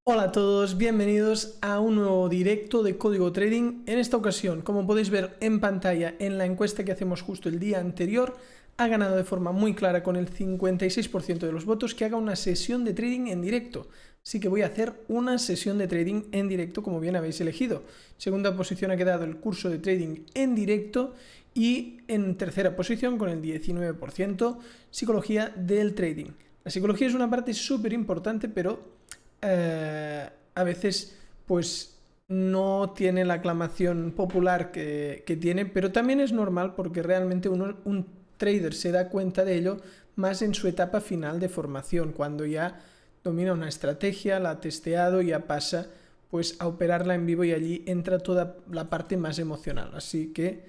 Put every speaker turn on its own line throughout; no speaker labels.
Hola a todos, bienvenidos a un nuevo directo de Código Trading. En esta ocasión, como podéis ver en pantalla en la encuesta que hacemos justo el día anterior, ha ganado de forma muy clara con el 56% de los votos que haga una sesión de trading en directo. Así que voy a hacer una sesión de trading en directo como bien habéis elegido. Segunda posición ha quedado el curso de trading en directo y en tercera posición con el 19% psicología del trading. La psicología es una parte súper importante, pero a veces pues no tiene la aclamación popular que tiene, pero también es normal porque realmente un trader se da cuenta de ello más en su etapa final de formación, cuando ya domina una estrategia, la ha testeado, ya pasa pues a operarla en vivo y allí entra toda la parte más emocional. Así que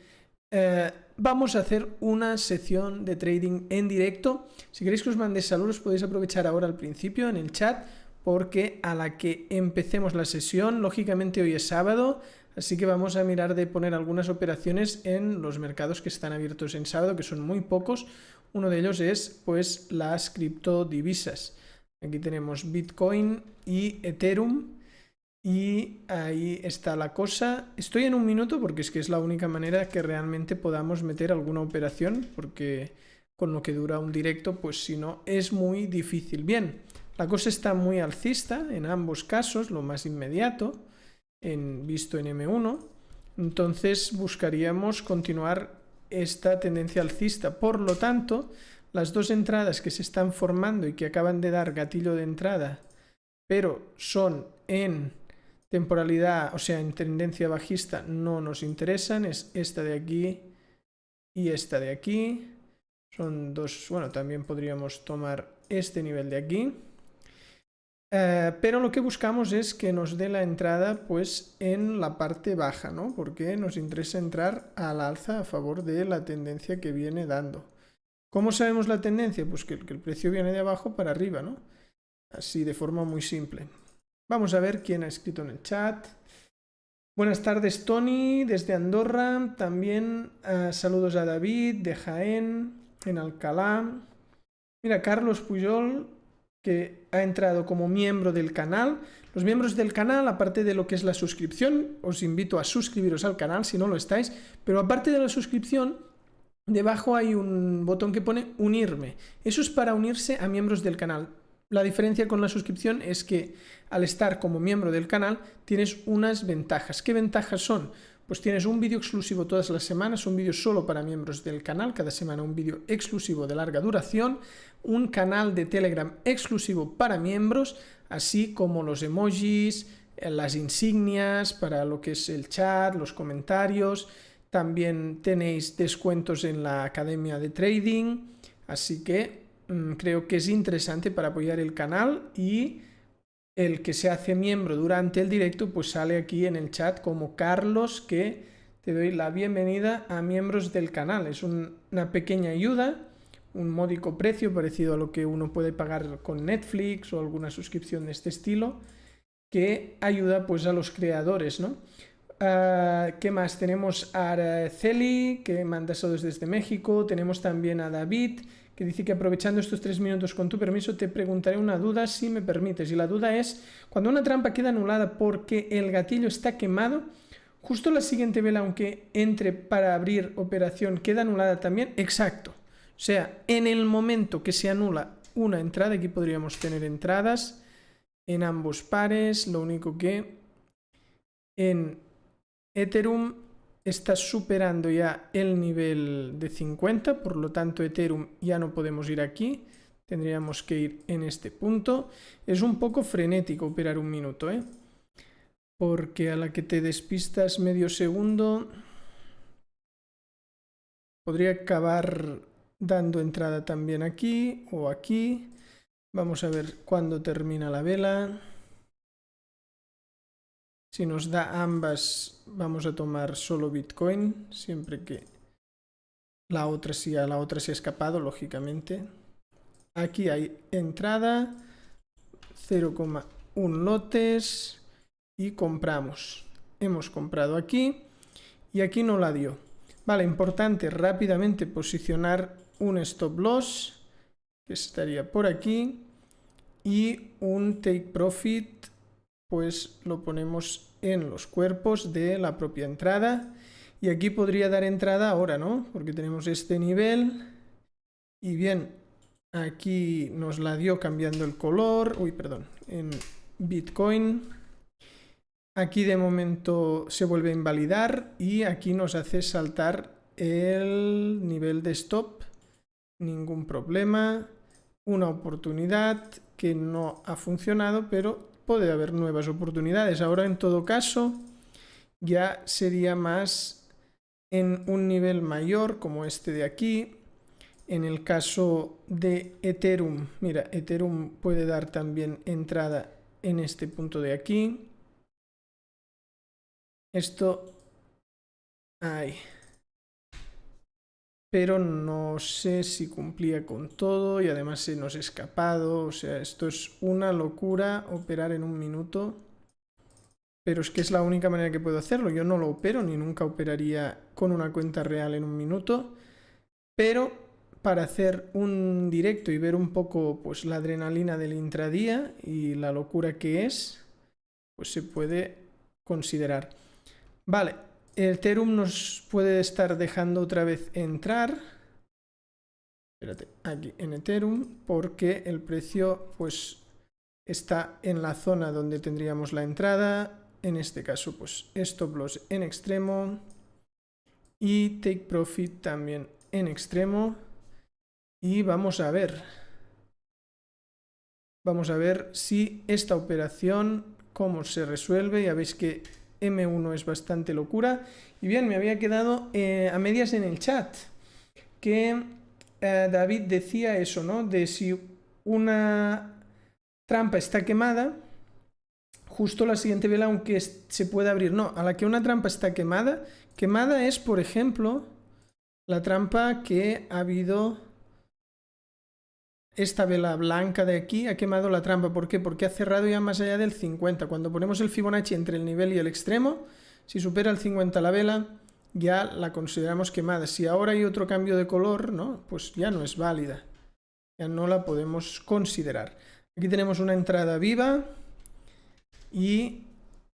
vamos a hacer una sesión de trading en directo. Si queréis que os mande saludos podéis aprovechar ahora al principio en el chat, porque a la que empecemos la sesión, lógicamente hoy es sábado, así que vamos a mirar de poner algunas operaciones en los mercados que están abiertos en sábado, que son muy pocos. Uno de ellos es pues las criptodivisas. Aquí tenemos Bitcoin y Ethereum y ahí está la cosa. Estoy en un minuto porque es que es la única manera que realmente podamos meter alguna operación, porque con lo que dura un directo pues si no es muy difícil. Bien, la cosa está muy alcista en ambos casos, lo más inmediato, visto en M1. Entonces buscaríamos continuar esta tendencia alcista. Por lo tanto, las dos entradas que se están formando y que acaban de dar gatillo de entrada, pero son en temporalidad, o sea, en tendencia bajista, no nos interesan. Es esta de aquí y esta de aquí. Son dos, bueno, también podríamos tomar este nivel de aquí. Pero lo que buscamos es que nos dé la entrada pues en la parte baja, ¿no? Porque nos interesa entrar al alza a favor de la tendencia que viene dando. ¿Cómo sabemos la tendencia? Pues que el precio viene de abajo para arriba, ¿no? Así de forma muy simple. Vamos a ver quién ha escrito en el chat. Buenas tardes, Tony, desde Andorra. También saludos a David, de Jaén, en Alcalá. Mira, Carlos Pujol, que ha entrado como miembro del canal. Los miembros del canal, aparte de lo que es la suscripción, os invito a suscribiros al canal si no lo estáis, pero aparte de la suscripción, debajo hay un botón que pone unirme. Eso es para unirse a miembros del canal. La diferencia con la suscripción es que al estar como miembro del canal tienes unas ventajas. ¿Qué ventajas son? Pues tienes un vídeo exclusivo todas las semanas, un vídeo solo para miembros del canal, cada semana un vídeo exclusivo de larga duración, un canal de Telegram exclusivo para miembros, así como los emojis, las insignias para lo que es el chat, los comentarios. También tenéis descuentos en la academia de trading, así que creo que es interesante para apoyar el canal, y el que se hace miembro durante el directo pues sale aquí en el chat como Carlos, que te doy la bienvenida a miembros del canal. Es una pequeña ayuda, un módico precio parecido a lo que uno puede pagar con Netflix o alguna suscripción de este estilo, que ayuda pues a los creadores, ¿no? ¿Qué más? Tenemos a Araceli, que manda saludos desde México. Tenemos también a David, que dice que aprovechando estos 3 minutos con tu permiso te preguntaré una duda si me permites. Y la duda es, cuando una trampa queda anulada porque el gatillo está quemado, justo la siguiente vela, aunque entre para abrir operación, queda anulada también. Exacto. O sea, en el momento que se anula una entrada, aquí podríamos tener entradas en ambos pares, lo único que en Ethereum está superando ya el nivel de 50, por lo tanto Ethereum ya no podemos ir aquí, tendríamos que ir en este punto. Es un poco frenético operar un minuto, porque a la que te despistas medio segundo podría acabar dando entrada también aquí o aquí. Vamos a ver cuándo termina la vela. Si nos da ambas, vamos a tomar solo Bitcoin, siempre que la otra sí ha escapado, lógicamente. Aquí hay entrada, 0,1 lotes y compramos. Hemos comprado aquí y aquí no la dio. Vale, importante rápidamente posicionar un stop loss, que estaría por aquí, y un take profit pues lo ponemos en los cuerpos de la propia entrada. Y aquí podría dar entrada ahora, ¿no? Porque tenemos este nivel. Y bien, aquí nos la dio cambiando el color. Uy, perdón. En Bitcoin. Aquí de momento se vuelve a invalidar. Y aquí nos hace saltar el nivel de stop. Ningún problema. Una oportunidad que no ha funcionado, pero puede haber nuevas oportunidades. Ahora, en todo caso, ya sería más en un nivel mayor, como este de aquí. En el caso de Ethereum, mira, Ethereum puede dar también entrada en este punto de aquí. Esto... Ahí. Pero no sé si cumplía con todo y además se nos ha escapado. O sea, esto es una locura operar en un minuto. Pero es que es la única manera que puedo hacerlo. Yo no lo opero ni nunca operaría con una cuenta real en un minuto. Pero para hacer un directo y ver un poco pues la adrenalina del intradía y la locura que es, pues se puede considerar. Vale, el Ethereum nos puede estar dejando otra vez entrar. Espérate, aquí en Ethereum, porque el precio pues está en la zona donde tendríamos la entrada. En este caso, pues stop loss en extremo y take profit también en extremo. Y vamos a ver si esta operación, cómo se resuelve. Ya veis que M1 es bastante locura. Y bien, me había quedado a medias en el chat que David decía eso, ¿no? De si una trampa está quemada, justo la siguiente vela, aunque se pueda abrir. No, a la que una trampa está quemada es, por ejemplo, la trampa que ha habido... Esta vela blanca de aquí ha quemado la trampa. ¿Por qué? Porque ha cerrado ya más allá del 50. Cuando ponemos el Fibonacci entre el nivel y el extremo, si supera el 50 la vela, ya la consideramos quemada. Si ahora hay otro cambio de color, ¿no? Pues ya no es válida. Ya no la podemos considerar. Aquí tenemos una entrada viva y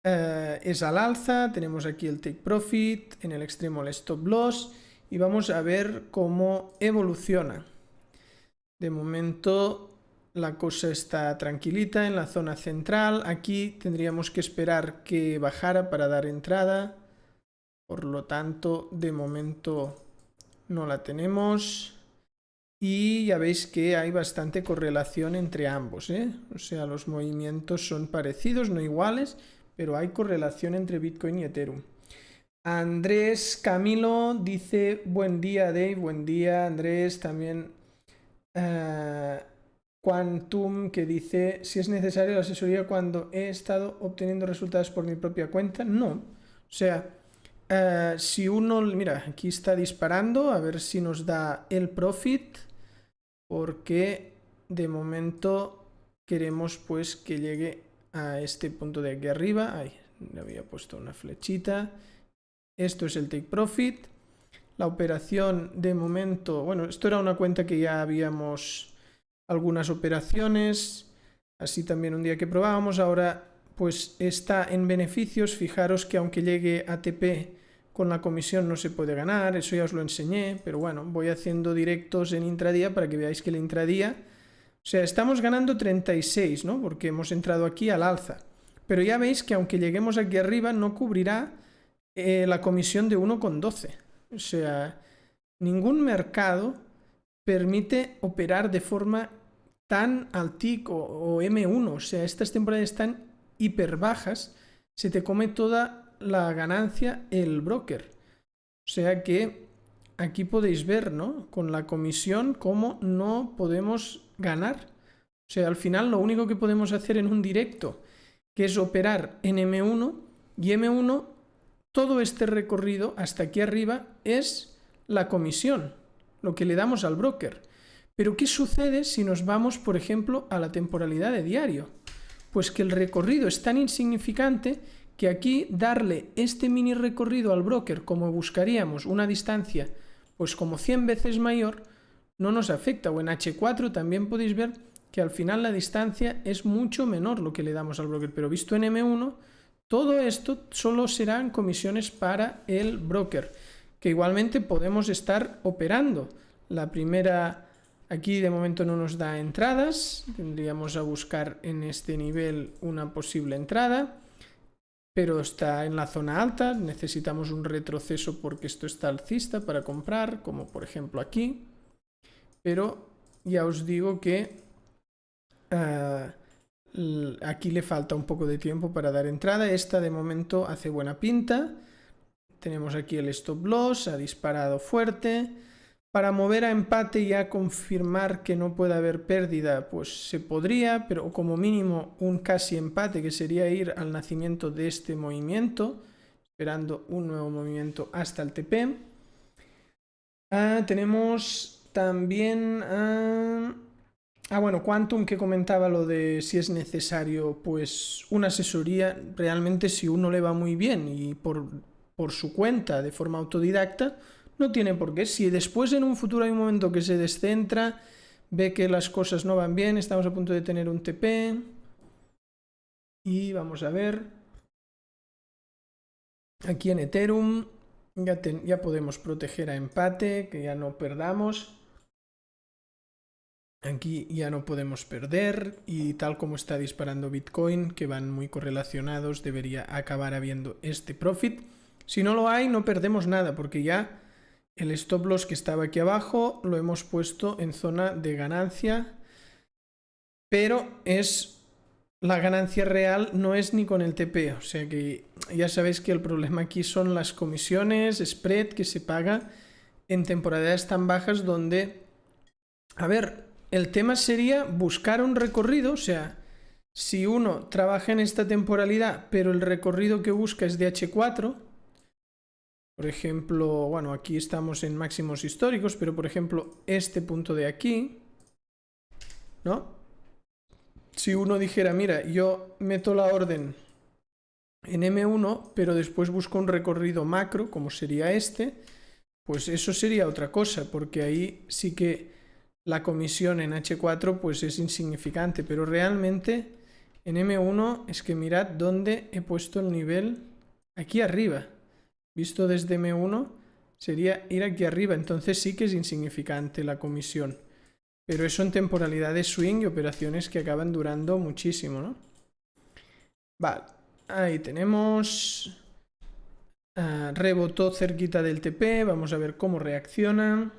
es al alza. Tenemos aquí el take profit, en el extremo el stop loss y vamos a ver cómo evoluciona. De momento la cosa está tranquilita en la zona central. Aquí tendríamos que esperar que bajara para dar entrada. Por lo tanto, de momento no la tenemos. Y ya veis que hay bastante correlación entre ambos, ¿eh? O sea, los movimientos son parecidos, no iguales, pero hay correlación entre Bitcoin y Ethereum. Andrés Camilo dice, buen día Dave, buen día Andrés, también... Quantum, que dice, si es necesario la asesoría cuando he estado obteniendo resultados por mi propia cuenta. No, o sea, si uno, mira, aquí está disparando, a ver si nos da el profit, porque de momento queremos pues que llegue a este punto de aquí arriba. Ahí, le había puesto una flechita. Esto es el take profit. La operación de momento, bueno, esto era una cuenta que ya habíamos algunas operaciones, así también un día que probábamos. Ahora pues está en beneficios. Fijaros que aunque llegue ATP con la comisión no se puede ganar, eso ya os lo enseñé, pero bueno, voy haciendo directos en intradía para que veáis que el intradía, o sea, estamos ganando 36, ¿no? Porque hemos entrado aquí al alza, pero ya veis que aunque lleguemos aquí arriba no cubrirá la comisión de 1,12. O sea, ningún mercado permite operar de forma tan al tick o M1. O sea, estas temporadas están hiper bajas, se te come toda la ganancia el broker. O sea que aquí podéis ver, ¿no? Con la comisión cómo no podemos ganar. O sea, al final lo único que podemos hacer en un directo, que es operar en M1, y M1, todo este recorrido hasta aquí arriba es la comisión, lo que le damos al broker. Pero ¿qué sucede si nos vamos, por ejemplo, a la temporalidad de diario? Pues que el recorrido es tan insignificante que aquí darle este mini recorrido al broker, como buscaríamos una distancia pues como 100 veces mayor, no nos afecta. O en H4 también podéis ver que al final la distancia es mucho menor lo que le damos al broker, pero visto en M1, todo esto solo serán comisiones para el broker, que igualmente podemos estar operando. La primera, aquí de momento no nos da entradas, tendríamos a buscar en este nivel una posible entrada, pero está en la zona alta, necesitamos un retroceso porque esto está alcista para comprar, como por ejemplo aquí, pero ya os digo que aquí le falta un poco de tiempo para dar entrada. Esta de momento hace buena pinta. Tenemos aquí el stop loss, ha disparado fuerte. Para mover a empate y a confirmar que no puede haber pérdida, pues se podría, pero como mínimo un casi empate, que sería ir al nacimiento de este movimiento, esperando un nuevo movimiento hasta el TP. Tenemos también... bueno, Quantum, que comentaba lo de si es necesario pues una asesoría. Realmente si uno le va muy bien y por su cuenta, de forma autodidacta, no tiene por qué. Si después en un futuro hay un momento que se descentra, ve que las cosas no van bien, estamos a punto de tener un TP. Y vamos a ver. Aquí en Ethereum ya podemos proteger a empate, que ya no perdamos. Aquí ya no podemos perder y tal como está disparando Bitcoin, que van muy correlacionados, debería acabar habiendo este profit. Si no lo hay, no perdemos nada porque ya el stop loss que estaba aquí abajo lo hemos puesto en zona de ganancia, pero la ganancia real no es ni con el TP, o sea que ya sabéis que el problema aquí son las comisiones, spread que se paga en temporadas tan bajas donde, a ver, el tema sería buscar un recorrido, o sea, si uno trabaja en esta temporalidad, pero el recorrido que busca es de H4, por ejemplo, bueno, aquí estamos en máximos históricos, pero por ejemplo, este punto de aquí, ¿no? Si uno dijera, mira, yo meto la orden en M1, pero después busco un recorrido macro, como sería este, pues eso sería otra cosa, porque ahí sí que la comisión en H4 pues es insignificante, pero realmente en M1 es que mirad dónde he puesto el nivel aquí arriba. Visto desde M1 sería ir aquí arriba, entonces sí que es insignificante la comisión. Pero eso en temporalidades swing y operaciones que acaban durando muchísimo, ¿no? Vale, ahí tenemos... rebotó cerquita del TP, vamos a ver cómo reacciona.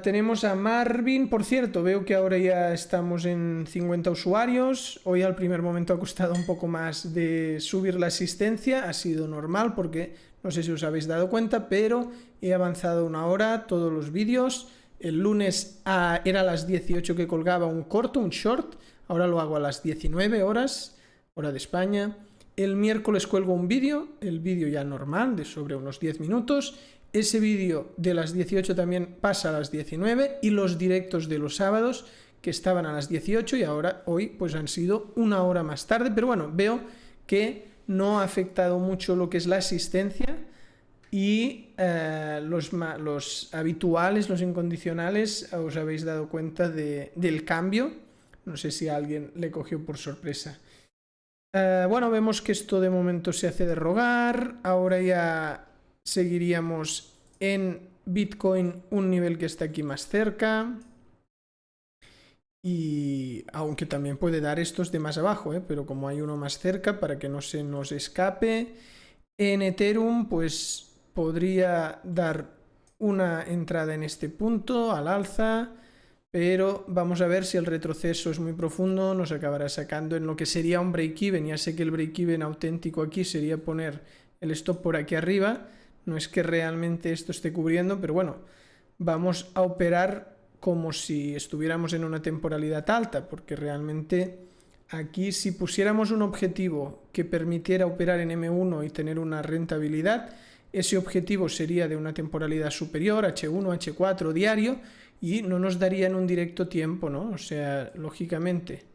Tenemos a Marvin, por cierto, veo que ahora ya estamos en 50 usuarios. Hoy al primer momento ha costado un poco más de subir la asistencia, ha sido normal porque no sé si os habéis dado cuenta, pero he avanzado una hora todos los vídeos. El lunes era a las 18 que colgaba un corto, un short, ahora lo hago a las 19 horas, hora de España. El miércoles cuelgo un vídeo, el vídeo ya normal, de sobre unos 10 minutos. Ese vídeo de las 18 también pasa a las 19 y los directos de los sábados que estaban a las 18 y ahora hoy pues han sido una hora más tarde, pero bueno, veo que no ha afectado mucho lo que es la asistencia y los habituales, los incondicionales, os habéis dado cuenta del cambio. No sé si a alguien le cogió por sorpresa. Bueno, vemos que esto de momento se hace de rogar, ahora ya seguiríamos en Bitcoin un nivel que está aquí más cerca y aunque también puede dar estos de más abajo, pero como hay uno más cerca para que no se nos escape. En Ethereum pues podría dar una entrada en este punto al alza, pero vamos a ver si el retroceso es muy profundo, nos acabará sacando en lo que sería un break-even. Ya sé que el break-even auténtico aquí sería poner el stop por aquí arriba. No es que realmente esto esté cubriendo, pero bueno, vamos a operar como si estuviéramos en una temporalidad alta, porque realmente aquí si pusiéramos un objetivo que permitiera operar en M1 y tener una rentabilidad, ese objetivo sería de una temporalidad superior, H1, H4 diario, y no nos daría en un directo tiempo, ¿no? O sea, lógicamente,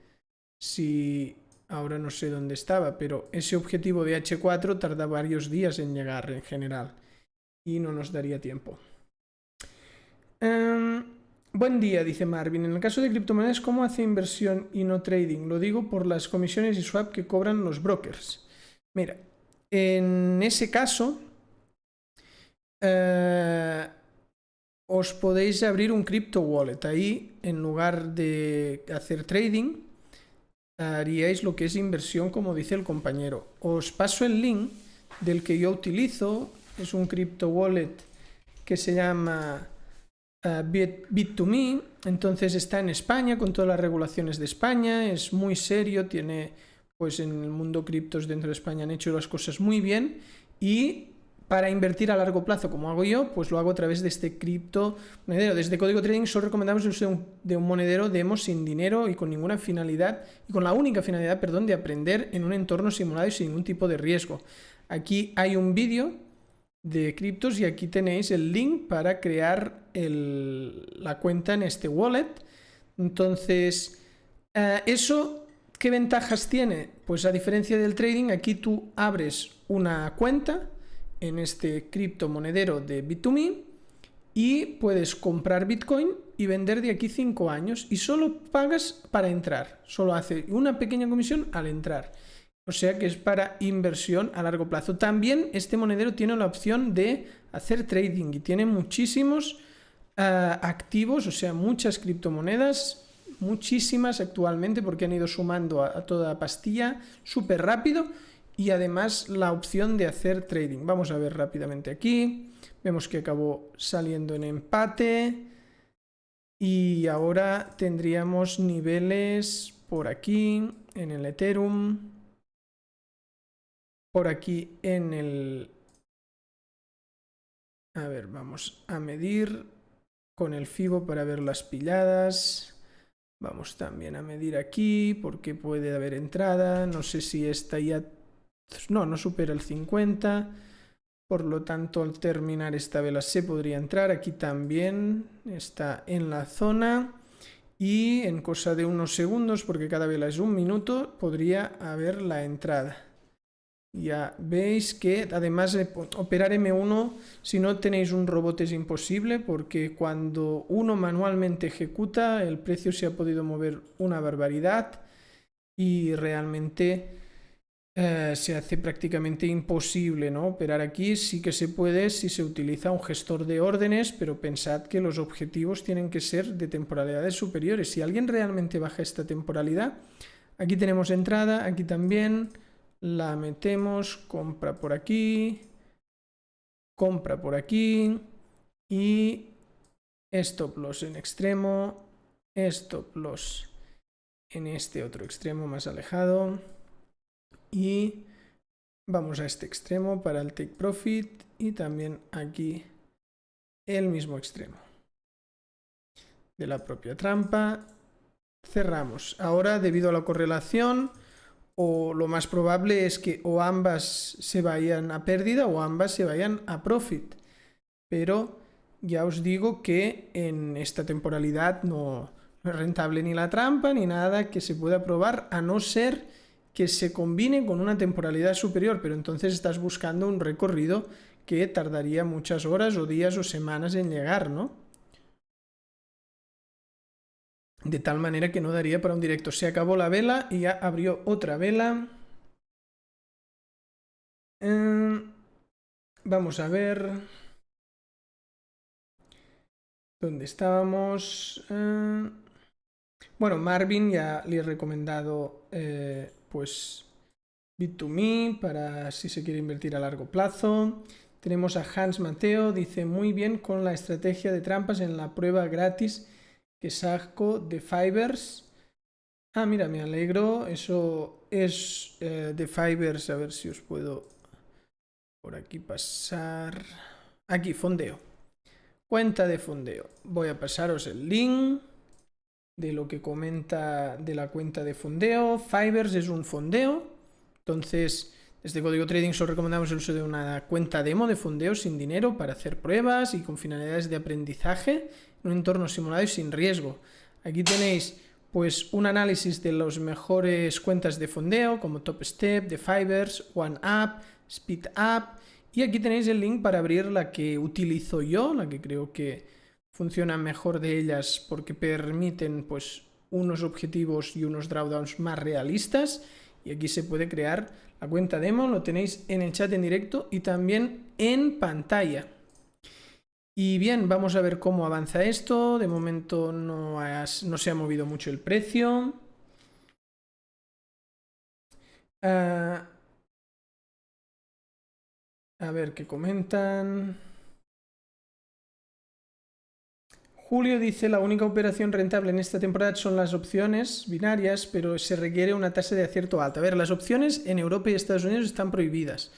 si... Ahora no sé dónde estaba, pero ese objetivo de H4 tarda varios días en llegar en general y no nos daría tiempo. Buen día, dice Marvin. En el caso de criptomonedas, ¿cómo hace inversión y no trading? Lo digo por las comisiones y swap que cobran los brokers. Mira, en ese caso, os podéis abrir un crypto wallet. Ahí, en lugar de hacer trading, haríais lo que es inversión, como dice el compañero. Os paso el link del que yo utilizo. Es un crypto wallet que se llama Bit2Me. Entonces está en España con todas las regulaciones de España, es muy serio, tiene, pues en el mundo criptos dentro de España han hecho las cosas muy bien, y para invertir a largo plazo, como hago yo, pues lo hago a través de este cripto monedero. Desde Código Trading solo recomendamos el uso de un monedero demo sin dinero y con ninguna finalidad, y con la única finalidad, perdón, de aprender en un entorno simulado y sin ningún tipo de riesgo. Aquí hay un vídeo de criptos y aquí tenéis el link para crear la cuenta en este wallet. Entonces, ¿eso qué ventajas tiene? Pues a diferencia del trading, aquí tú abres una cuenta en este criptomonedero de Bit2Me y puedes comprar Bitcoin y vender de aquí 5 años y solo pagas para entrar, solo hace una pequeña comisión al entrar. O sea que es para inversión a largo plazo. También este monedero tiene la opción de hacer trading y tiene muchísimos activos, o sea, muchas criptomonedas, muchísimas actualmente, porque han ido sumando a toda pastilla súper rápido, y además la opción de hacer trading. Vamos a ver rápidamente aquí. Vemos que acabó saliendo en empate y ahora tendríamos niveles por aquí en el Ethereum, por aquí en el... A ver, vamos a medir con el Fibo para ver las pilladas. Vamos también a medir aquí porque puede haber entrada. No sé si esta ya... No supera el 50. Por lo tanto, al terminar esta vela se podría entrar. Aquí también está en la zona. Y en cosa de unos segundos, porque cada vela es un minuto, podría haber la entrada. Ya veis que además de operar M1, si no tenéis un robot es imposible, porque cuando uno manualmente ejecuta, el precio se ha podido mover una barbaridad y realmente se hace prácticamente imposible, ¿no? Operar aquí. Sí que se puede si se utiliza un gestor de órdenes, pero pensad que los objetivos tienen que ser de temporalidades superiores. Si alguien realmente baja esta temporalidad, aquí tenemos entrada, aquí también... La metemos, compra por aquí y stop loss en extremo, stop loss en este otro extremo más alejado y vamos a este extremo para el take profit y también aquí el mismo extremo de la propia trampa. Cerramos. Ahora, debido a la correlación, o lo más probable es que o ambas se vayan a pérdida o ambas se vayan a profit. Pero ya os digo que en esta temporalidad no es rentable ni la trampa ni nada que se pueda probar, a no ser que se combine con una temporalidad superior, pero entonces estás buscando un recorrido que tardaría muchas horas o días o semanas en llegar, ¿no? De tal manera que no daría para un directo. Se acabó la vela y ya abrió otra vela. Vamos a ver. ¿Dónde estábamos? Bueno, Marvin ya le he recomendado pues Bit2Me para si se quiere invertir a largo plazo. Tenemos a Hans Mateo, dice muy bien con la estrategia de trampas en la prueba gratis que saco de Fibers. Ah, mira, me alegro. Eso es de Fibers. A ver si os puedo por aquí pasar. Aquí, fondeo. Cuenta de fondeo. Voy a pasaros el link de lo que comenta de la cuenta de fondeo. Fibers es un fondeo. Entonces, desde Código Trading solo recomendamos el uso de una cuenta demo de fondeo sin dinero para hacer pruebas y con finalidades de aprendizaje en un entorno simulado y sin riesgo. Aquí tenéis pues un análisis de las mejores cuentas de fondeo como Top Step, The Fibers, OneUp, SpeedUp, y aquí tenéis el link para abrir la que utilizo yo, la que creo que funcionan mejor de ellas porque permiten pues unos objetivos y unos drawdowns más realistas. Y aquí se puede crear la cuenta demo, lo tenéis en el chat en directo y también en pantalla. Y bien, vamos a ver cómo avanza esto. De momento no se ha movido mucho el precio. A ver qué comentan. Julio dice: la única operación rentable en esta temporada son las opciones binarias, pero se requiere una tasa de acierto alta. A ver, las opciones en Europa y Estados Unidos están prohibidas.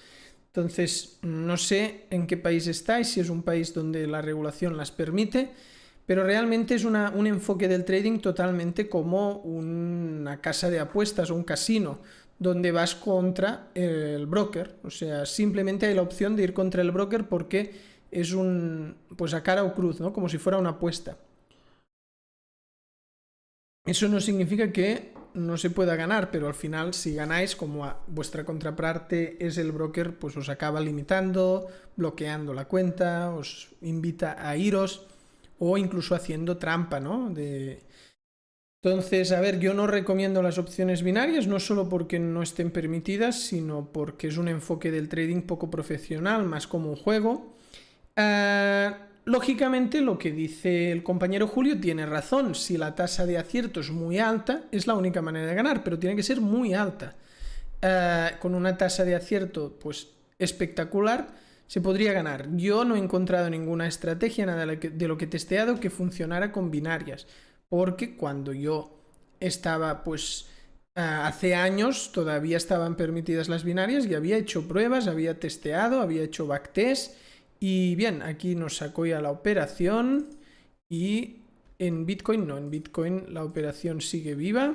Entonces, no sé en qué país estáis, si es un país donde la regulación las permite, pero realmente es un enfoque del trading totalmente como una casa de apuestas o un casino, donde vas contra el broker. O sea, simplemente hay la opción de ir contra el broker porque es pues a cara o cruz, ¿no? Como si fuera una apuesta. Eso no significa que no se pueda ganar, pero al final si ganáis, como vuestra contraparte es el broker, pues os acaba limitando, bloqueando la cuenta, os invita a iros o incluso haciendo trampa, ¿no? Entonces, a ver, yo no recomiendo las opciones binarias, no solo porque no estén permitidas, sino porque es un enfoque del trading poco profesional, más como un juego. Lógicamente lo que dice el compañero Julio tiene razón. Si la tasa de acierto es muy alta, es la única manera de ganar, pero tiene que ser muy alta. Con una tasa de acierto pues espectacular se podría ganar. Yo no he encontrado ninguna estrategia, nada de lo que he testeado que funcionara con binarias, porque cuando yo estaba pues hace años todavía estaban permitidas las binarias y había hecho pruebas, había testeado, había hecho backtest. Y bien, aquí nos sacó ya la operación y en Bitcoin no, en Bitcoin la operación sigue viva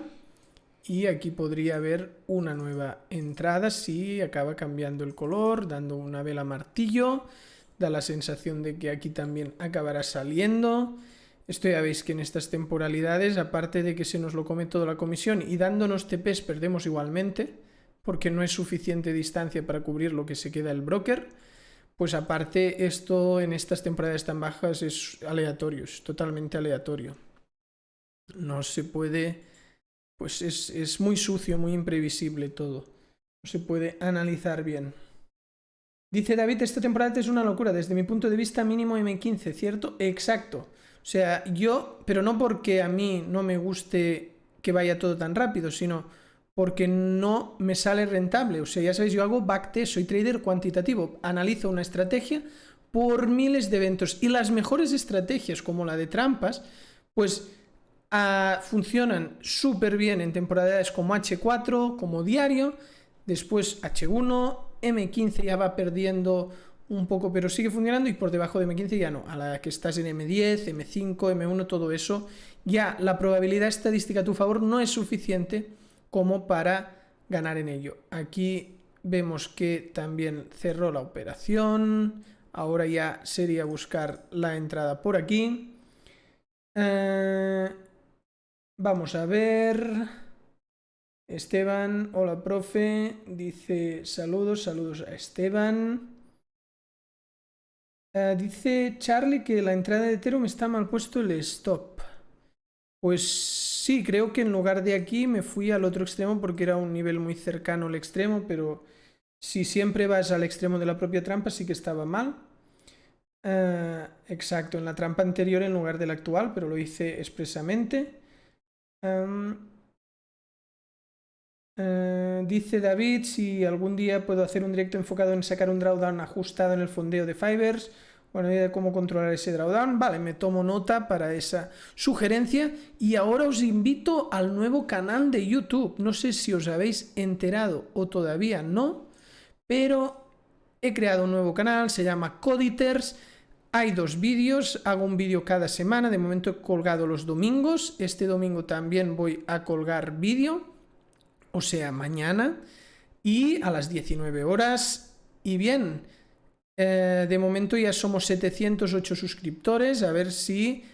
y aquí podría haber una nueva entrada si acaba cambiando el color, dando una vela martillo, da la sensación de que aquí también acabará saliendo. Esto ya veis que en estas temporalidades, aparte de que se nos lo come toda la comisión y dándonos TPs perdemos igualmente, porque no es suficiente distancia para cubrir lo que se queda el broker. Pues aparte esto en estas temporadas tan bajas es aleatorio, es totalmente aleatorio. No se puede, pues es muy sucio, muy imprevisible todo. No se puede analizar bien. Dice David, esta temporada es una locura, desde mi punto de vista mínimo M15, ¿cierto? Exacto. O sea, pero no porque a mí no me guste que vaya todo tan rápido, sino porque no me sale rentable. O sea, ya sabéis, yo hago backtest, soy trader cuantitativo, analizo una estrategia por miles de eventos y las mejores estrategias como la de trampas, pues funcionan súper bien en temporalidades como H4, como diario, después H1, M15 ya va perdiendo un poco, pero sigue funcionando y por debajo de M15 ya no. A la que estás en M10, M5, M1, todo eso, ya la probabilidad estadística a tu favor no es suficiente como para ganar en ello. Aquí vemos que también cerró la operación. Ahora ya sería buscar la entrada por aquí. Vamos a ver. Esteban, hola profe, dice saludos a Esteban. Dice Charlie que la entrada de Ethereum está mal puesto el stop. Pues sí, creo que en lugar de aquí me fui al otro extremo porque era un nivel muy cercano al extremo, pero si siempre vas al extremo de la propia trampa sí que estaba mal. Exacto, en la trampa anterior en lugar de la actual, pero lo hice expresamente. Dice David, si algún día puedo hacer un directo enfocado en sacar un drawdown ajustado en el fondeo de Fibers, bueno, idea de cómo controlar ese drawdown. Vale, me tomo nota para esa sugerencia y ahora os invito al nuevo canal de YouTube. No sé si os habéis enterado o todavía no, pero he creado un nuevo canal, se llama Coditers. Hay 2 vídeos, hago un vídeo cada semana, de momento he colgado los domingos, este domingo también voy a colgar vídeo, o sea, mañana, y a las 19 horas, y bien, de momento ya somos 708 suscriptores, a ver si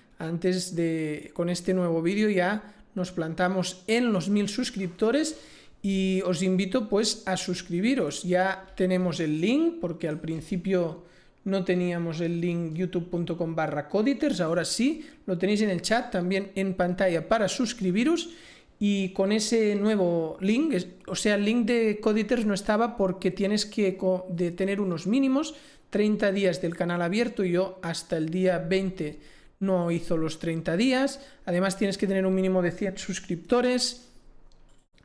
con este nuevo vídeo ya nos plantamos en los 1000 suscriptores y os invito pues a suscribiros. Ya tenemos el link porque al principio no teníamos el link youtube.com/coditers, ahora sí, lo tenéis en el chat, también en pantalla para suscribiros. Y con ese nuevo link, o sea, el link de Coditers no estaba porque tienes que tener unos mínimos, 30 días del canal abierto, y yo hasta el día 20 no hizo los 30 días, además tienes que tener un mínimo de 100 suscriptores,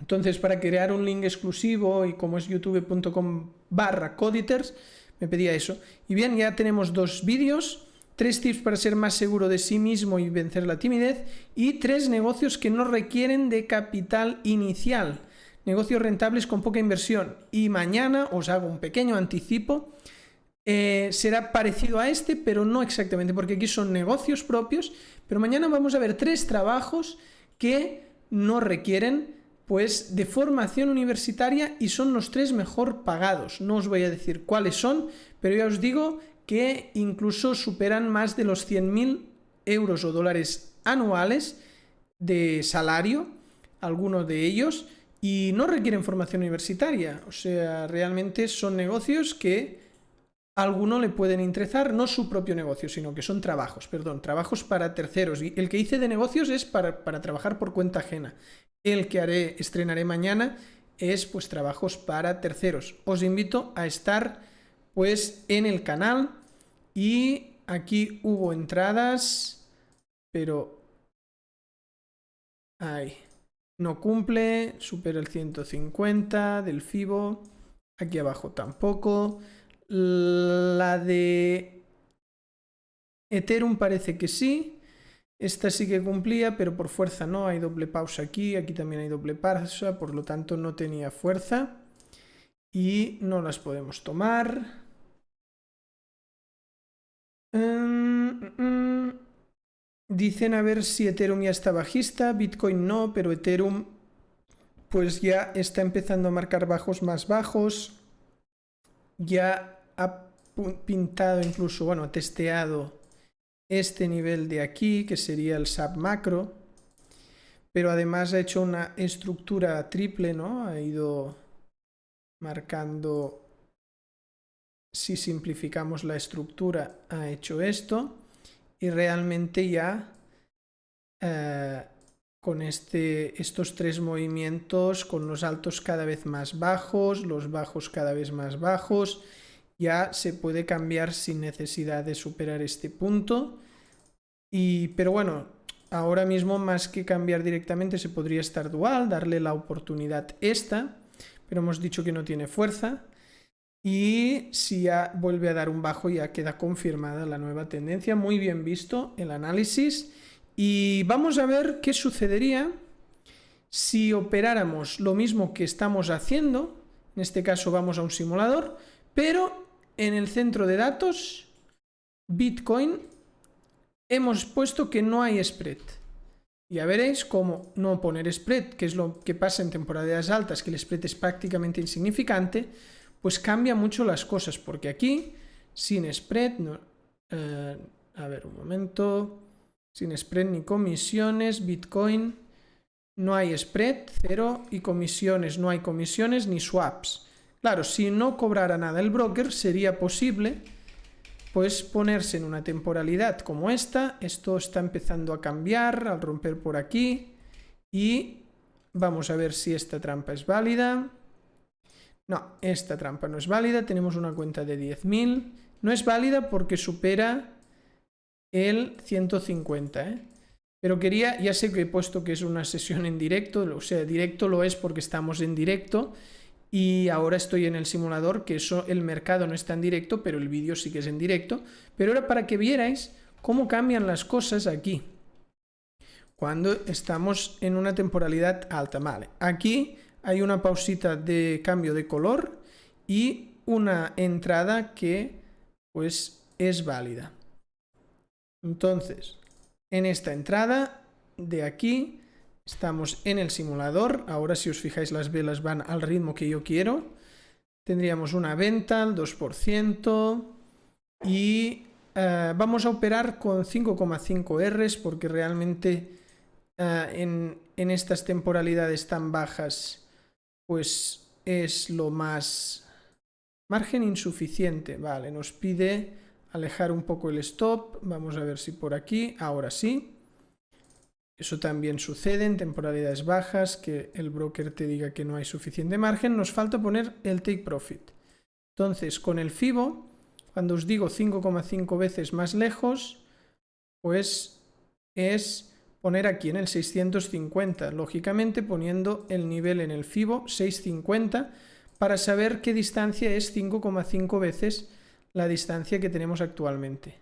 entonces para crear un link exclusivo y como es youtube.com/coditers, me pedía eso. Y bien, ya tenemos 2 vídeos. 3 tips para ser más seguro de sí mismo y vencer la timidez, y 3 negocios que no requieren de capital inicial, negocios rentables con poca inversión. Y mañana os hago un pequeño anticipo, será parecido a este, pero no exactamente, porque aquí son negocios propios, pero mañana vamos a ver 3 trabajos que no requieren pues de formación universitaria y son los 3 mejor pagados. No os voy a decir cuáles son, pero ya os digo que incluso superan más de los 100.000 euros o dólares anuales de salario, algunos de ellos, y no requieren formación universitaria. O sea, realmente son negocios que a alguno le pueden interesar, no su propio negocio, sino que son trabajos para terceros. Y el que hice de negocios es para trabajar por cuenta ajena. El que estrenaré mañana es pues trabajos para terceros. Os invito a estar pues en el canal. Y aquí hubo entradas, pero ahí no cumple, supera el 150 del FIBO, aquí abajo tampoco. La de Ethereum parece que sí, esta sí que cumplía, pero por fuerza no, hay doble pausa aquí, aquí también hay doble pausa, por lo tanto no tenía fuerza y no las podemos tomar. Dicen a ver si Ethereum ya está bajista, Bitcoin no, pero Ethereum pues ya está empezando a marcar bajos más bajos, ya ha pintado incluso, bueno, ha testeado este nivel de aquí, que sería el submacro, pero además ha hecho una estructura triple, ¿no? Ha ido marcando, si simplificamos la estructura, ha hecho esto. Y realmente ya con estos 3 movimientos, con los altos cada vez más bajos, los bajos cada vez más bajos, ya se puede cambiar sin necesidad de superar este punto. Pero bueno, ahora mismo más que cambiar directamente se podría estar dual, darle la oportunidad esta, pero hemos dicho que no tiene fuerza. Y si ya vuelve a dar un bajo, ya queda confirmada la nueva tendencia. Muy bien visto el análisis. Y vamos a ver qué sucedería si operáramos lo mismo que estamos haciendo. En este caso vamos a un simulador, pero en el centro de datos Bitcoin hemos puesto que no hay spread. Ya veréis cómo no poner spread, que es lo que pasa en temporadas altas, que el spread es prácticamente insignificante, pues cambia mucho las cosas, porque aquí, sin spread, a ver un momento, sin spread ni comisiones, Bitcoin, no hay spread, 0, y comisiones, no hay comisiones ni swaps. Claro, si no cobrara nada el broker, sería posible pues ponerse en una temporalidad como esta. Esto está empezando a cambiar al romper por aquí, y vamos a ver si esta trampa es válida. No, esta trampa no es válida, tenemos una cuenta de 10.000, no es válida porque supera el 150, pero quería, ya sé que he puesto que es una sesión en directo, o sea, directo lo es porque estamos en directo, y ahora estoy en el simulador, que eso, el mercado no está en directo, pero el vídeo sí que es en directo, pero era para que vierais cómo cambian las cosas aquí, cuando estamos en una temporalidad alta, vale, aquí hay una pausita de cambio de color y una entrada que pues es válida. Entonces, en esta entrada de aquí estamos en el simulador. Ahora, si os fijáis, las velas van al ritmo que yo quiero. Tendríamos una venta al 2% y vamos a operar con 5,5 Rs porque realmente en estas temporalidades tan bajas pues es lo más margen insuficiente, vale, nos pide alejar un poco el stop, vamos a ver si por aquí, ahora sí. Eso también sucede en temporalidades bajas, que el broker te diga que no hay suficiente margen. Nos falta poner el take profit. Entonces, con el FIBO, cuando os digo 5,5 veces más lejos, pues es poner aquí en el 650, lógicamente poniendo el nivel en el FIBO 650 para saber qué distancia es 5,5 veces la distancia que tenemos actualmente.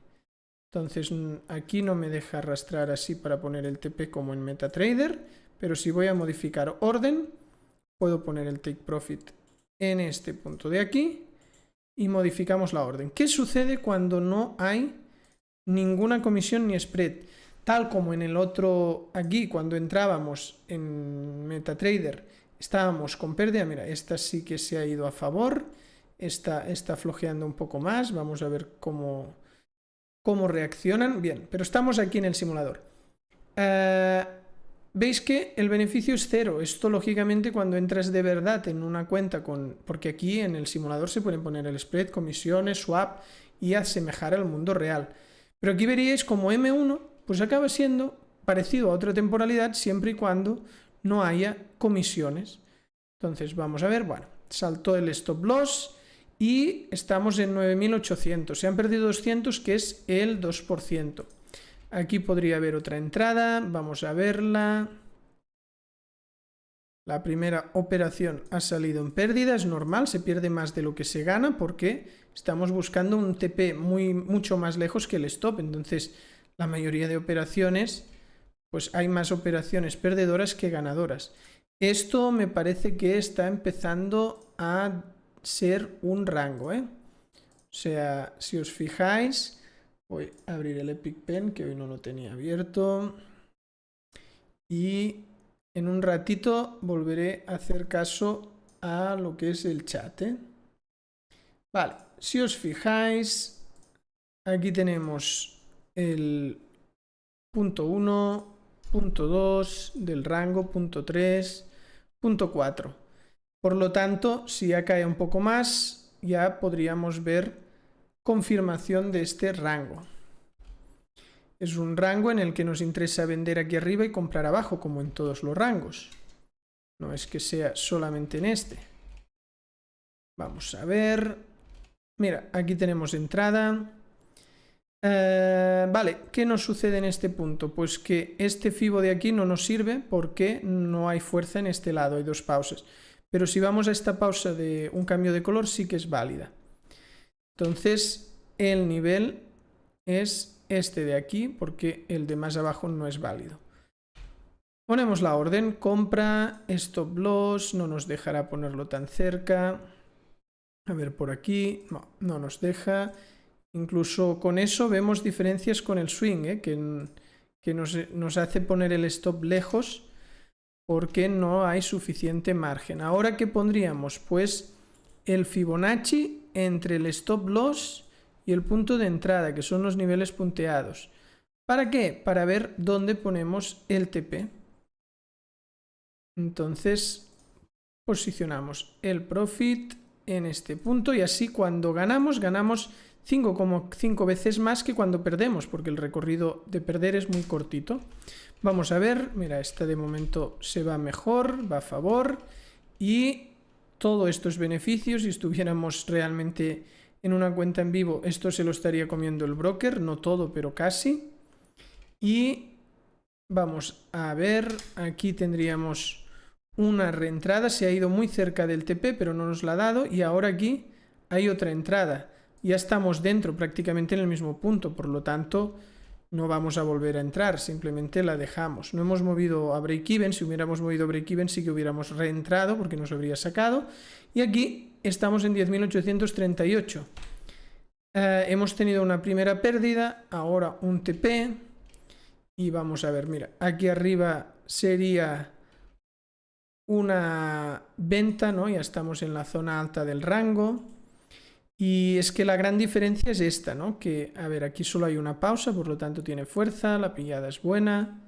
Entonces aquí no me deja arrastrar así para poner el TP como en MetaTrader, pero si voy a modificar orden, puedo poner el take profit en este punto de aquí y modificamos la orden. ¿Qué sucede cuando no hay ninguna comisión ni spread? Tal como en el otro aquí, cuando entrábamos en MetaTrader, estábamos con pérdida. Mira, esta sí que se ha ido a favor, esta está flojeando un poco más, vamos a ver cómo reaccionan. Bien, pero estamos aquí en el simulador. Veis que el beneficio es cero. Esto lógicamente cuando entras de verdad en una cuenta porque aquí en el simulador se pueden poner el spread, comisiones, swap y asemejar al mundo real. Pero aquí veríais como M1 pues acaba siendo parecido a otra temporalidad siempre y cuando no haya comisiones. Entonces vamos a ver, bueno, saltó el stop loss y estamos en 9.800. Se han perdido 200, que es el 2%. Aquí podría haber otra entrada, vamos a verla. La primera operación ha salido en pérdida, es normal, se pierde más de lo que se gana porque estamos buscando un TP mucho más lejos que el stop. Entonces, la mayoría de operaciones, pues hay más operaciones perdedoras que ganadoras. Esto me parece que está empezando a ser un rango, ¿eh? O sea, si os fijáis, voy a abrir el Epic Pen, que hoy no lo tenía abierto, y en un ratito volveré a hacer caso a lo que es el chat, ¿eh? Vale, si os fijáis, aquí tenemos el punto 1, punto 2 del rango, punto 3, punto 4. Por lo tanto, si ya cae un poco más, ya podríamos ver confirmación de este rango. Es un rango en el que nos interesa vender aquí arriba y comprar abajo, como en todos los rangos. No es que sea solamente en este. Vamos a ver. Mira, aquí tenemos entrada. Vale, ¿qué nos sucede en este punto? Pues que este FIBO de aquí no nos sirve porque no hay fuerza en este lado, hay dos pausas. Pero si vamos a esta pausa de un cambio de color, sí que es válida. Entonces, el nivel es este de aquí, porque el de más abajo no es válido. Ponemos la orden, compra, stop loss, no nos dejará ponerlo tan cerca. A ver, por aquí, no nos deja. Incluso con eso vemos diferencias con el swing, que nos hace poner el stop lejos porque no hay suficiente margen. Ahora, ¿qué pondríamos? Pues el Fibonacci entre el stop loss y el punto de entrada, que son los niveles punteados. ¿Para qué? Para ver dónde ponemos el TP. Entonces, posicionamos el profit en este punto y así cuando ganamos 5,5 veces más que cuando perdemos, porque el recorrido de perder es muy cortito. Vamos a ver, mira, esta de momento se va mejor, va a favor, y todo esto es beneficio. Si estuviéramos realmente en una cuenta en vivo, esto se lo estaría comiendo el broker, no todo, pero casi. Y vamos a ver, aquí tendríamos una reentrada, se ha ido muy cerca del TP, pero no nos la ha dado, y ahora aquí hay otra entrada. Ya estamos dentro prácticamente en el mismo punto, por lo tanto no vamos a volver a entrar, simplemente la dejamos. No hemos movido a break-even, si hubiéramos movido break-even sí que hubiéramos reentrado porque nos habría sacado. Y aquí estamos en 10.838. Hemos tenido una primera pérdida, ahora un TP. Y vamos a ver, mira, aquí arriba sería una venta, ¿no? Ya estamos en la zona alta del rango. Y es que la gran diferencia es esta, ¿no? Que, a ver, aquí solo hay una pausa, por lo tanto tiene fuerza, la pillada es buena.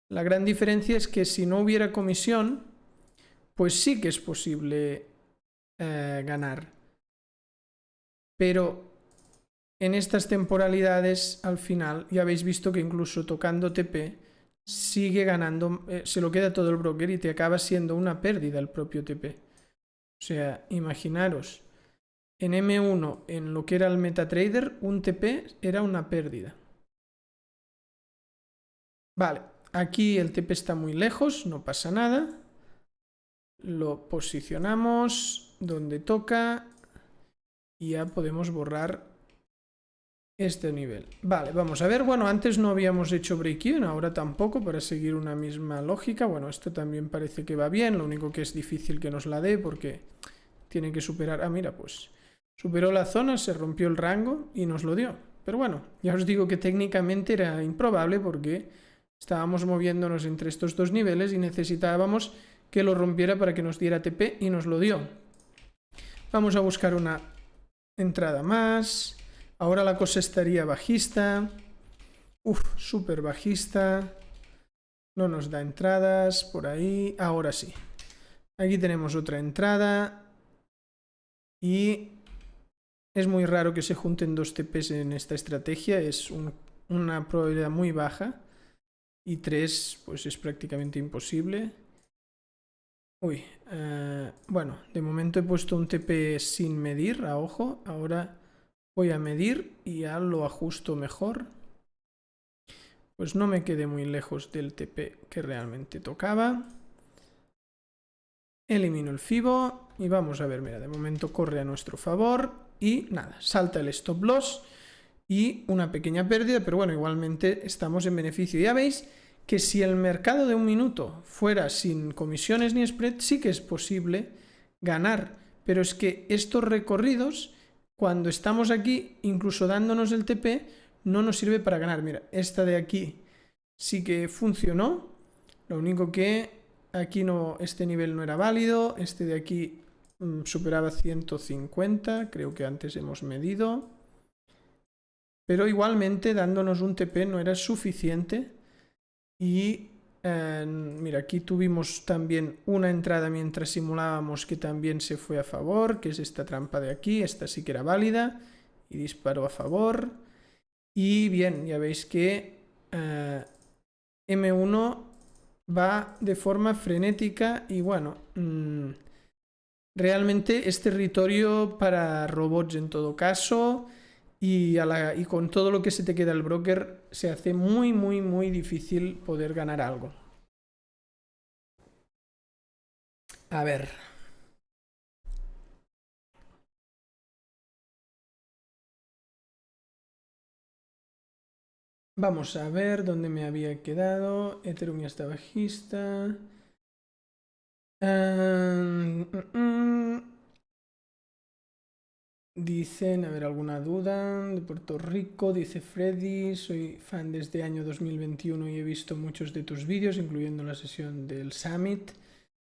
La gran diferencia es que si no hubiera comisión, pues sí que es posible ganar. Pero en estas temporalidades al final ya habéis visto que incluso tocando TP sigue ganando, se lo queda todo el broker y te acaba siendo una pérdida el propio TP. O sea, imaginaros, en M1, en lo que era el MetaTrader, un TP era una pérdida. Vale, aquí el TP está muy lejos, no pasa nada. Lo posicionamos donde toca y ya podemos borrar este nivel. Vale, vamos a ver. Bueno, antes no habíamos hecho break-even, ahora tampoco, para seguir una misma lógica. Bueno, esto también parece que va bien, lo único que es difícil que nos la dé porque tiene que superar... Ah, mira, pues superó la zona, se rompió el rango y nos lo dio. Pero bueno, ya os digo que técnicamente era improbable porque estábamos moviéndonos entre estos dos niveles y necesitábamos que lo rompiera para que nos diera TP y nos lo dio. Vamos a buscar una entrada más. Ahora la cosa estaría bajista. Uf, súper bajista. No nos da entradas por ahí. Ahora sí. Aquí tenemos otra entrada. Y es muy raro que se junten dos TPs en esta estrategia. Es una probabilidad muy baja. Y 3, pues es prácticamente imposible. Uy, bueno, de momento he puesto un TP sin medir, a ojo. Ahora voy a medir y ya lo ajusto mejor. Pues no me quedé muy lejos del TP que realmente tocaba. Elimino el FIBO y vamos a ver, mira, de momento corre a nuestro favor y nada, salta el stop loss y una pequeña pérdida, pero bueno, igualmente estamos en beneficio. Ya veis que si el mercado de un minuto fuera sin comisiones ni spread, sí que es posible ganar, pero es que estos recorridos, cuando estamos aquí, incluso dándonos el TP, no nos sirve para ganar. Mira, esta de aquí sí que funcionó, lo único que aquí no, este nivel no era válido, este de aquí superaba 150, creo que antes hemos medido, pero igualmente dándonos un TP no era suficiente. Y mira, aquí tuvimos también una entrada mientras simulábamos que también se fue a favor, que es esta trampa de aquí, esta sí que era válida y disparó a favor. Y bien, ya veis que M1 va de forma frenética y bueno, realmente es territorio para robots en todo caso. Y con todo lo que se te queda el broker, se hace muy, muy, muy difícil poder ganar algo. A ver. Vamos a ver dónde me había quedado. Ethereum ya está bajista. Dicen, a ver, alguna duda de Puerto Rico, dice Freddy, soy fan desde año 2021 y he visto muchos de tus vídeos, incluyendo la sesión del Summit.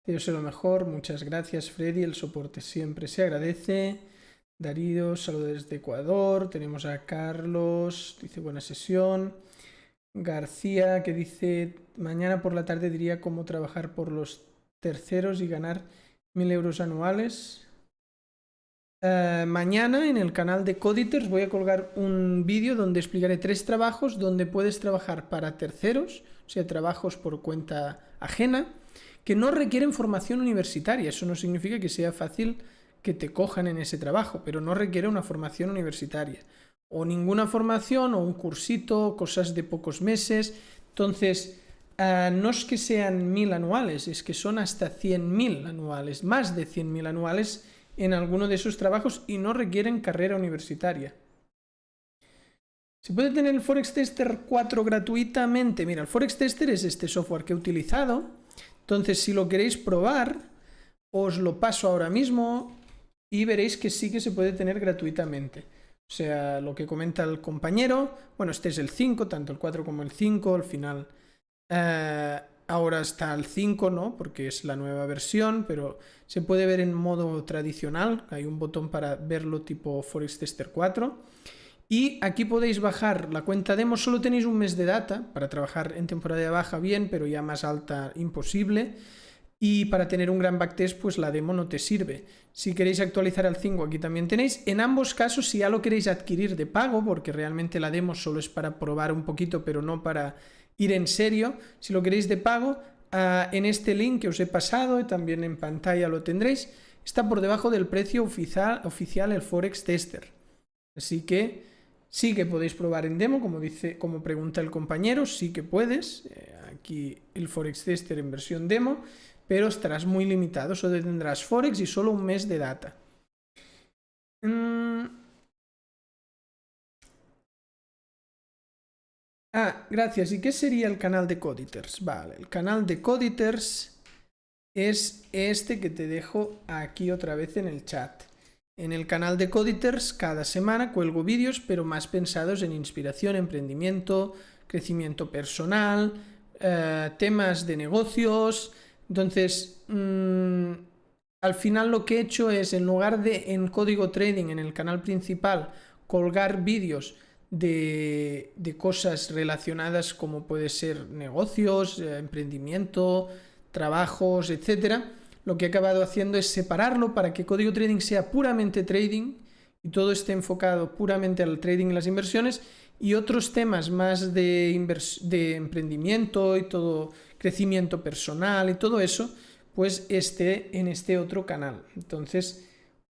Te deseo lo mejor, muchas gracias Freddy, el soporte siempre se agradece. Darío, saludos desde Ecuador, tenemos a Carlos, dice buena sesión. García, que dice, mañana por la tarde diría cómo trabajar por los terceros y ganar 1000 euros anuales. Mañana en el canal de Coditers voy a colgar un vídeo donde explicaré 3 trabajos donde puedes trabajar para terceros, o sea, trabajos por cuenta ajena, que no requieren formación universitaria. Eso no significa que sea fácil que te cojan en ese trabajo, pero no requiere una formación universitaria. O ninguna formación, o un cursito, cosas de pocos meses. Entonces, no es que sean 1000 anuales, es que son hasta 100.000 anuales, más de 100.000 anuales en alguno de esos trabajos y no requieren carrera universitaria. ¿Se puede tener el Forex Tester 4 gratuitamente? Mira, el Forex Tester es este software que he utilizado. Entonces, si lo queréis probar, os lo paso ahora mismo y veréis que sí que se puede tener gratuitamente. O sea, lo que comenta el compañero, bueno, este es el 5, tanto el 4 como el 5, al final ahora está el 5, ¿no? Porque es la nueva versión, pero se puede ver en modo tradicional, hay un botón para verlo tipo Forex Tester 4. Y aquí podéis bajar la cuenta demo, solo tenéis un mes de data para trabajar en temporada baja bien, pero ya más alta imposible. y para tener un gran backtest pues la demo no te sirve. Si queréis actualizar al 5 aquí también tenéis. En ambos casos, si ya lo queréis adquirir de pago, porque realmente la demo solo es para probar un poquito pero no para ir en serio, si lo queréis de pago, en este link que os he pasado y también en pantalla lo tendréis, está por debajo del precio oficial el Forex Tester. Así que sí que podéis probar en demo, como pregunta el compañero, sí que puedes. Aquí el Forex Tester en versión demo, pero estarás muy limitado, solo tendrás Forex y solo un mes de data. Gracias. ¿Y qué sería el canal de Coditers? Vale, el canal de Coditers es este que te dejo aquí otra vez en el chat. En el canal de Coditers cada semana cuelgo vídeos, pero más pensados en inspiración, emprendimiento, crecimiento personal, temas de negocios. Entonces, al final lo que he hecho es, en lugar de en Código Trading, en el canal principal, colgar vídeos de cosas relacionadas como puede ser negocios, emprendimiento, trabajos, etcétera, lo que he acabado haciendo es separarlo para que Código Trading sea puramente trading y todo esté enfocado puramente al trading y las inversiones, y otros temas más de emprendimiento y todo, crecimiento personal y todo eso, pues esté en este otro canal. Entonces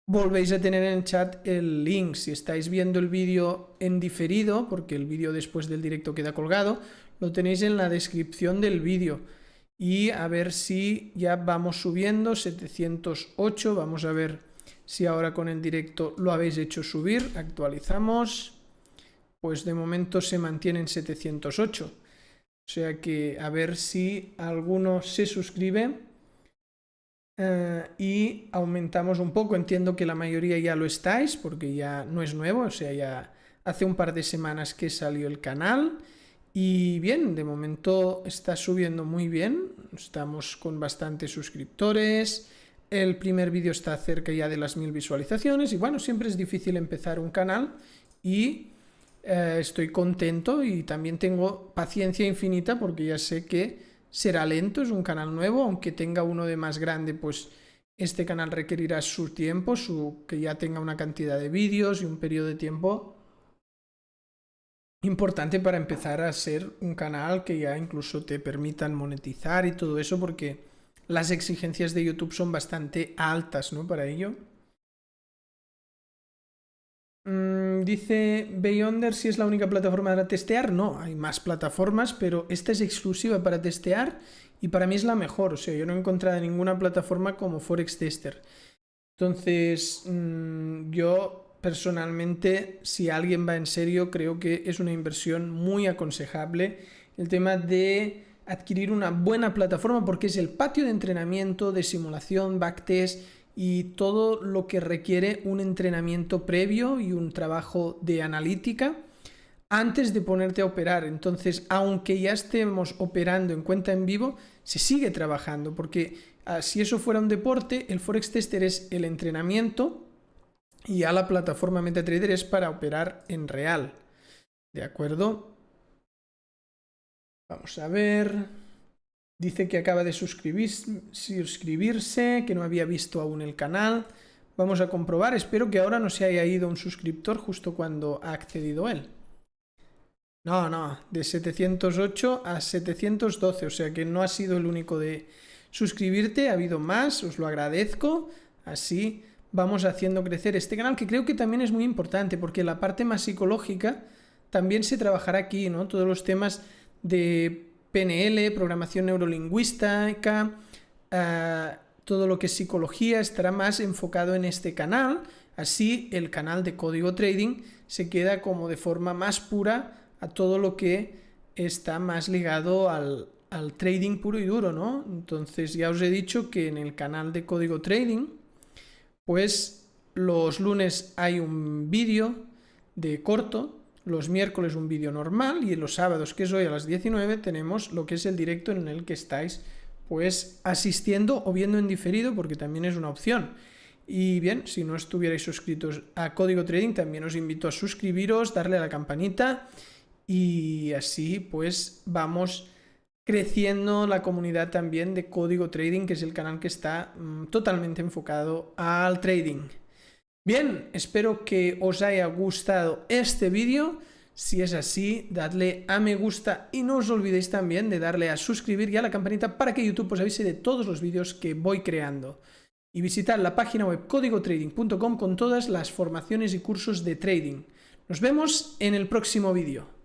volvéis a tener en el chat el link. Si estáis viendo el vídeo en diferido, porque el vídeo después del directo queda colgado, lo tenéis en la descripción del vídeo. Y a ver si ya vamos subiendo, 708, vamos a ver si ahora con el directo lo habéis hecho subir, actualizamos, pues de momento se mantiene en 708, o sea que a ver si alguno se suscribe y aumentamos un poco. Entiendo que la mayoría ya lo estáis, porque ya no es nuevo, o sea, ya hace un par de semanas que salió el canal. Y bien, de momento está subiendo muy bien, estamos con bastantes suscriptores, el primer vídeo está cerca ya de las 1000 visualizaciones y bueno, siempre es difícil empezar un canal y estoy contento y también tengo paciencia infinita porque ya sé que será lento, es un canal nuevo, aunque tenga uno de más grande, pues este canal requerirá su tiempo, que ya tenga una cantidad de vídeos y un periodo de tiempo importante para empezar a ser un canal que ya incluso te permitan monetizar y todo eso, porque las exigencias de YouTube son bastante altas, ¿no? Para ello. Dice Beyonder si es la única plataforma para testear. No, hay más plataformas, pero esta es exclusiva para testear y para mí es la mejor. O sea, yo no he encontrado ninguna plataforma como Forex Tester. Entonces, yo personalmente, si alguien va en serio, creo que es una inversión muy aconsejable el tema de adquirir una buena plataforma, porque es el patio de entrenamiento, de simulación, backtest y todo lo que requiere un entrenamiento previo y un trabajo de analítica antes de ponerte a operar. Entonces, aunque ya estemos operando en cuenta en vivo, se sigue trabajando, porque si eso fuera un deporte, el Forex Tester es el entrenamiento y ya la plataforma MetaTrader es para operar en real. ¿De acuerdo? Vamos a ver. Dice que acaba de suscribirse, que no había visto aún el canal. Vamos a comprobar. Espero que ahora no se haya ido un suscriptor justo cuando ha accedido él. No, de 708 a 712, o sea que no ha sido el único de suscribirte, ha habido más, os lo agradezco. Así vamos haciendo crecer este canal, que creo que también es muy importante, porque la parte más psicológica también se trabajará aquí, ¿no? Todos los temas de PNL, programación neurolingüística, todo lo que es psicología estará más enfocado en este canal. Así el canal de Código Trading se queda como de forma más pura a todo lo que está más ligado al trading puro y duro, ¿no? Entonces ya os he dicho que en el canal de Código Trading, pues los lunes hay un vídeo de corto, los miércoles un vídeo normal y en los sábados, que es hoy a las 19, tenemos lo que es el directo en el que estáis pues asistiendo o viendo en diferido, porque también es una opción. Y bien, si no estuvierais suscritos a Código Trading, también os invito a suscribiros, darle a la campanita y así pues vamos creciendo la comunidad también de Código Trading, que es el canal que está totalmente enfocado al trading. Bien, espero que os haya gustado este vídeo. Si es así, dadle a me gusta y no os olvidéis también de darle a suscribir y a la campanita para que YouTube os avise de todos los vídeos que voy creando. Y visitad la página web códigotrading.com con todas las formaciones y cursos de trading. Nos vemos en el próximo vídeo.